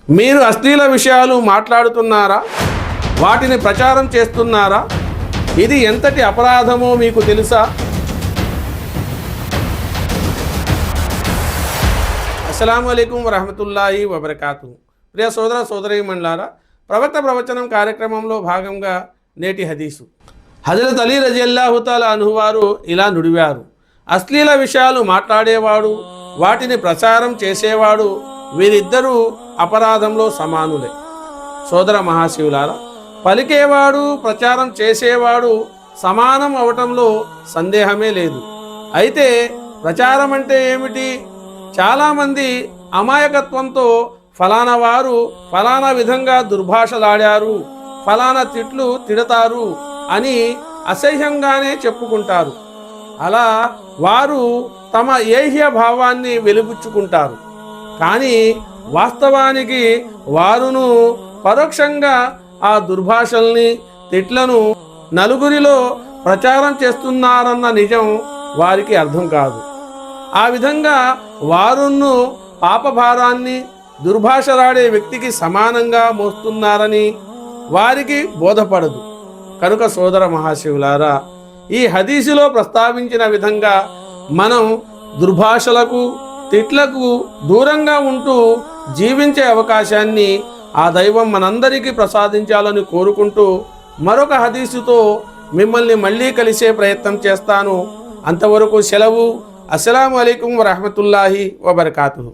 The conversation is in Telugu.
మీరు అశ్లీల విషయాలు మాట్లాడుతున్నారా? వాటిని ప్రచారం చేస్తున్నారా? ఇది ఎంతటి అపరాధమో మీకు తెలుసా? అస్సలాము అలైకుం వరహమతుల్లాహి వబరకాతు. ప్రియ సోదర సోదరీమణులారా, ప్రవక్త ప్రవచనం కార్యక్రమంలో భాగంగా నేటి హదీసు. హజరత్ అలీ రజియల్లాహు తఆలా అన్హు వారు ఇలా నుడివారు: అశ్లీల విషయాలు మాట్లాడేవాడు, వాటిని ప్రచారం చేసేవాడు, వీరిద్దరూ అపరాధంలో సమానులే. సోదర మహాశివులారా, పలికేవాడు, ప్రచారం చేసేవాడు సమానం అవటంలో సందేహమే లేదు. అయితే ప్రచారం అంటే ఏమిటి? చాలామంది అమాయకత్వంతో ఫలానా వారు ఫలానా విధంగా దుర్భాషలాడారు, ఫలానా తిట్లు తిడతారు అని అసహ్యంగానే చెప్పుకుంటారు. అలా వారు తమ ఏహ్య భావాన్ని వెలిబుచ్చుకుంటారు. కానీ వాస్తవానికి వారును పరోక్షంగా ఆ దుర్భాషల్ని, తిట్లను నలుగురిలో ప్రచారం చేస్తున్నారన్న నిజం వారికి అర్థం కాదు. ఆ విధంగా వారును పాపభారాన్ని దుర్భాషలాడే వ్యక్తికి సమానంగా మోస్తున్నారని వారికి బోధపడదు. కనుక సోదర మహాశివులారా, ఈ హదీసులో ప్రస్తావించిన విధంగా మనం దుర్భాషలకు, తిట్లకు దూరంగా ఉంటూ జీవించే అవకాశాన్ని ఆ దైవం మనందరికీ ప్రసాదించాలని కోరుకుంటూ మరొక హదీసుతో మిమ్మల్ని మళ్ళీ కలిసే ప్రయత్నం చేస్తాను. అంతవరకు సెలవు. అస్సలాము అలైకుం వరహమతుల్లాహి వబరకాతుహు.